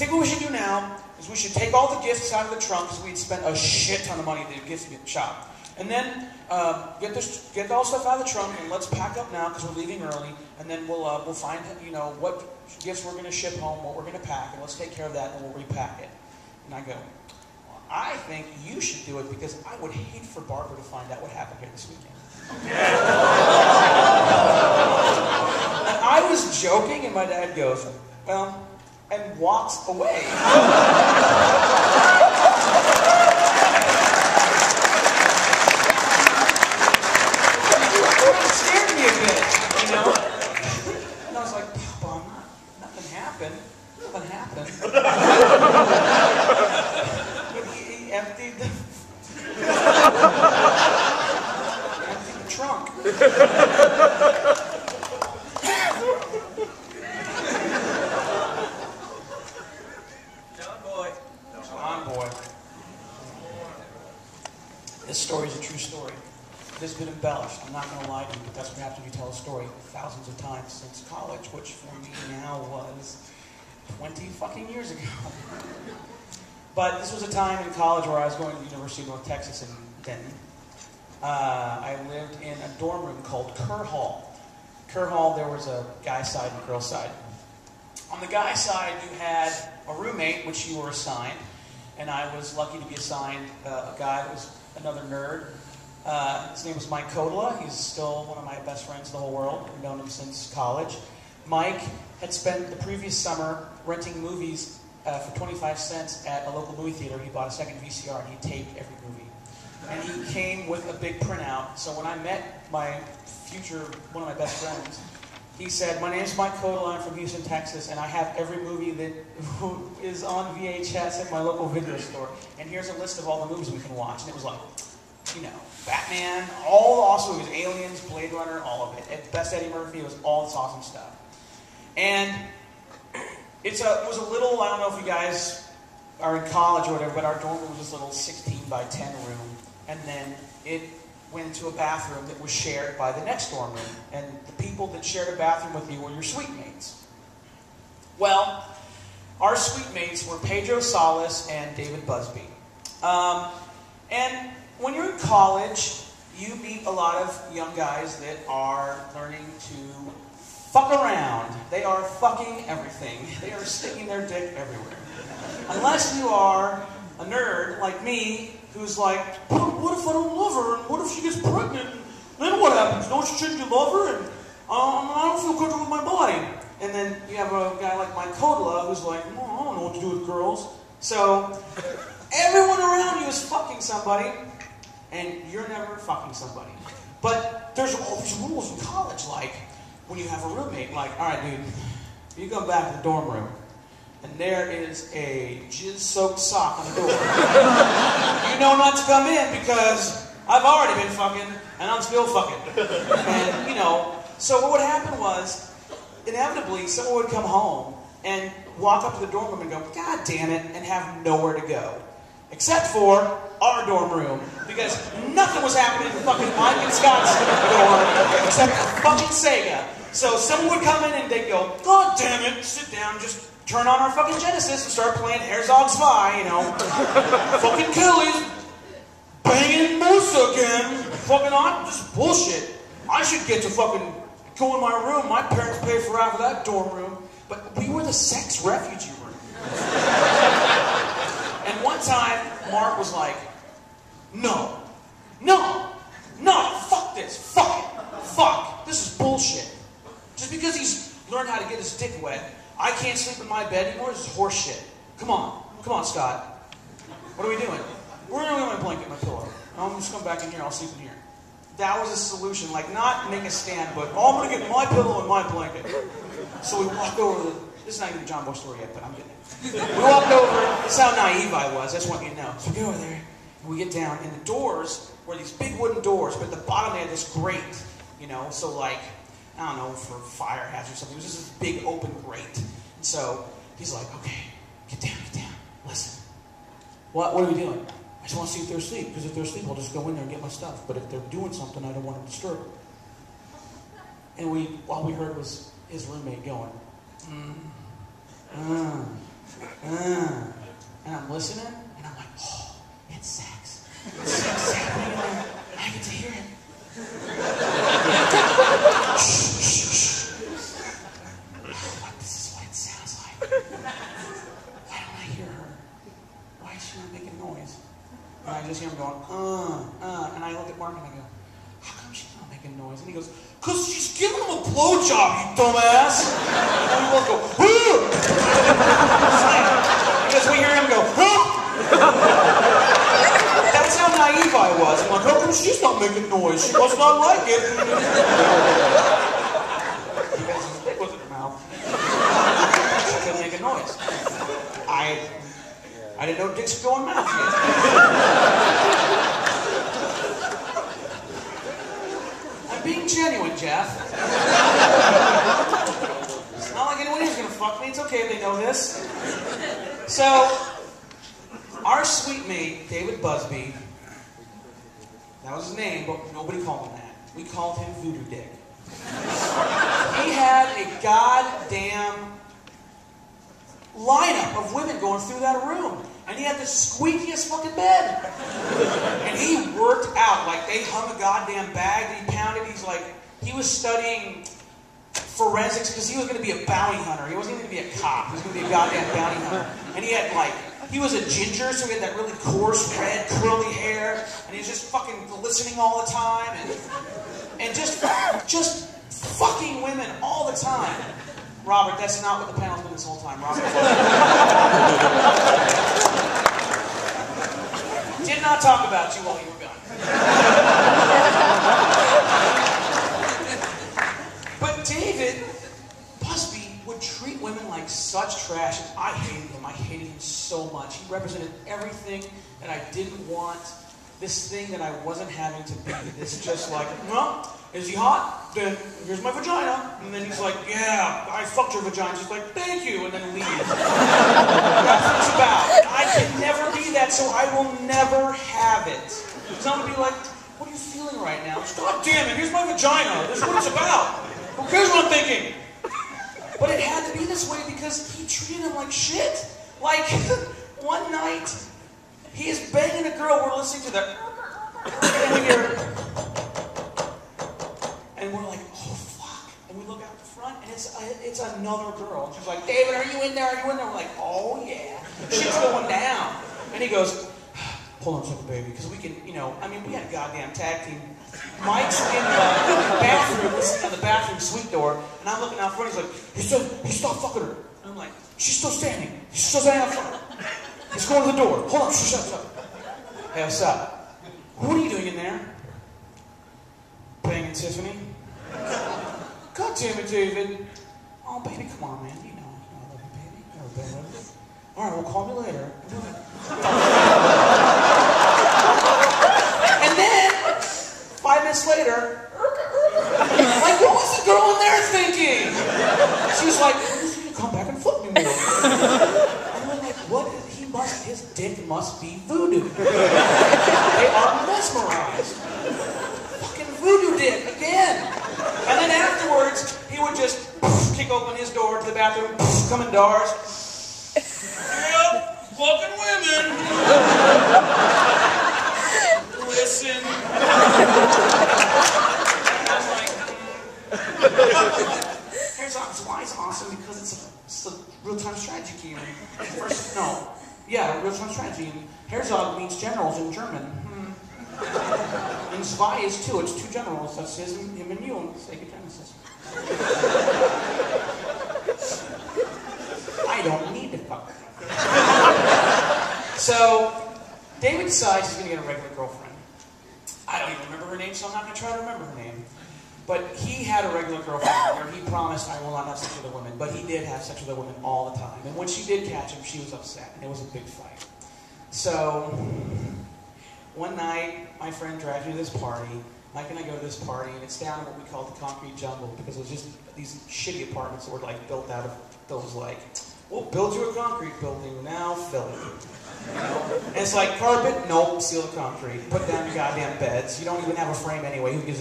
think what we should do now is we should take all the gifts out of the trunk, because we'd spent a shit ton of money at the gift shop. And then get all stuff out of the trunk, and let's pack up now because we're leaving early. And then we'll find what gifts we're going to ship home, what we're going to pack, and let's take care of that, and we'll repack it. And I go, well, I think you should do it because I would hate for Barbara to find out what happened here this weekend. And I was joking, and my dad goes, well, and walks away. And I was like, Papa, nothing happened. Nothing happened. He emptied the trunk. John boy. This story is a true story. It has been embellished. I'm not going to lie to you, but that's what happens when you tell a story thousands of times since college, which for me now was 20 fucking years ago. But this was a time in college where I was going to the University of North Texas in Denton. I lived in a dorm room called Kerr Hall. Kerr Hall, there was a guy side and girl side. On the guy side, you had a roommate, which you were assigned, and I was lucky to be assigned a guy that was another nerd. His name was Mike Kodala. He's still one of my best friends in the whole world. I've known him since college. Mike had spent the previous summer renting movies for 25 cents at a local movie theater. He bought a second VCR and he taped every movie. And he came with a big printout. So when I met my one of my best friends, he said, my name's Mike Kodala, I'm from Houston, Texas, and I have every movie that is on VHS at my local video store. And here's a list of all the movies we can watch. And it was like, Batman, all the awesome movies, Aliens, Blade Runner, all of it. At best Eddie Murphy, it was all this awesome stuff. And it was a little, I don't know if you guys are in college or whatever, but our dorm room was this little 16 by 10 room. And then it went into a bathroom that was shared by the next dorm room. And the people that shared a bathroom with you were your suite mates. Well, our suite mates were Pedro Salas and David Busby. And when you're in college, you meet a lot of young guys that are learning to fuck around. They are fucking everything. They are sticking their dick everywhere. Unless you are a nerd like me, who's like, what if I don't love her? And what if she gets pregnant? Then what happens? Don't you change your lover? And I don't feel comfortable with my body. And then you have a guy like Mike Kodala who's like, I don't know what to do with girls. So everyone around you is fucking somebody. And you're never fucking somebody. But there's all these rules in college, like when you have a roommate, like, all right, dude, you come back to the dorm room, and there is a jizz-soaked sock on the door. You know not to come in because I've already been fucking, and I'm still fucking. And, so what would happen was, inevitably, someone would come home and walk up to the dorm room and go, God damn it, and have nowhere to go. Except for our dorm room, because nothing was happening in fucking Mike and Scott's dorm except fucking Sega. So someone would come in and they'd go, God damn it, sit down, just turn on our fucking Genesis and start playing Herzog's Zwei, fucking Kelly's banging Musa again, fucking on, just bullshit. I should get to fucking go in my room. My parents paid for half of that dorm room, but we were the sex refugee room. And one time, Mark was like, no, fuck this, fuck this is bullshit. Just because he's learned how to get his dick wet, I can't sleep in my bed anymore, this is horse shit. Come on, Scott. What are we doing? We're going to my blanket, my pillow. I'm just going back in here, I'll sleep in here. That was a solution, like not make a stand, but I'm going to get my pillow and my blanket. So we walk over to this is not even a John Boy story yet, but I'm getting it. We walked over, this is how naive I was, I just want you to know. So we go over there, and we get down, and the doors were these big wooden doors, but at the bottom they had this grate, so like, I don't know, for fire hazard or something. It was just this big open grate. And so he's like, okay, get down, listen. What are we doing? I just want to see if they're asleep, because if they're asleep, I'll just go in there and get my stuff. But if they're doing something, I don't want to disturb them. And all we heard was his roommate going, And I'm listening, and I'm like, oh, it's sex. It's sex happening in there. I get to hear it. What, this is what it sounds like. Why don't I hear her? Why is she not making noise? And I just hear him going, and I look at Mark and I go, how come she's not making noise? And he goes, because she's giving him a blowjob, you dumbass. And we both go, because we hear him go, That's how naive I was. I'm like, how come she's not making noise? She must not like it. It was in her mouth. She couldn't make a noise. I didn't know dicks could go in mouths yet. I'm being genuine, Jeff. It's not like anyone here's gonna fuck me. It's okay if they know this. So, our sweet mate, David Busby, that was his name, but nobody called him that. We called him Voodoo Dick. He had a goddamn lineup of women going through that room. And he had the squeakiest fucking bed. And he worked out. Like, they hung a goddamn bag that he pounded. He was studying forensics because he was going to be a bounty hunter. He wasn't going to be a cop. He was going to be a goddamn bounty hunter. And he had, he was a ginger, so he had that really coarse, red, curly hair. And he was just fucking glistening all the time. And just fucking women all the time. Robert, that's not what the panel's been this whole time, Robert. Did not talk about you while you were gone. But David Busby would treat women like such trash, and I hated him. I hated him so much. He represented everything that I didn't want. This thing that I wasn't having to be. This just like, well, is he hot? Then here's my vagina. And then he's like, yeah, I fucked your vagina. She's like, thank you, and then leaves. That's what it's about. I can never be that, so I will never have it. Someone would be like, what are you feeling right now? God damn it, here's my vagina. This is what it's about. Who cares what I'm thinking? But it had to be this way because he treated him like shit. Like, one night, he is banging a girl, we're listening to the and we hear, and we're like, oh fuck. And we look out the front, and it's another girl. And she's like, David, are you in there? Are you in there? We're like, oh yeah. Shit's going down. And he goes, hold on a second, baby, because we can, we had a goddamn tag team. Mike's in the bathroom, listening on the bathroom suite door, and I'm looking out front, he's like, he stopped fucking her. And I'm like, she's still standing. She's still standing out front. He's going to the door. Hold on, shut up. Hey, what's up? What are you doing in there? Banging Tiffany? God damn it, David. Oh, baby, come on, man. You know I love you, baby. All right, well, call me later. And then, 5 minutes later, like, what was the girl in there thinking? She's like, who's going to come back and fuck me more? And we're like, what? His dick must be voodoo. They are mesmerized. Fucking voodoo dick, again. And then afterwards, he would just kick open his door to the bathroom, come indoors. Yeah, fucking women. Listen. I'm like, here's why it's awesome, because it's a real-time strategy game. Real-time strategy. And Herzog means generals in German. And Zwei is two. It's two generals. That's him and you on Sega Genesis. I don't need to fuck. So, David decides he's going to get a regular girlfriend. I don't even remember her name, so I'm not going to try to remember her name. But he had a regular girlfriend where he promised, I will not have sex with other women. But he did have sex with other women all the time. And when she did catch him, she was upset. And it was a big fight. So, one night, my friend dragged me to this party. Mike and I go to this party, and it's down in what we call the concrete jungle. Because it was just these shitty apartments that were built out of those we'll build you a concrete building, now fill it. And it's like, carpet? Nope, seal the concrete. Put down your goddamn beds. You don't even have a frame anyway. Who gives a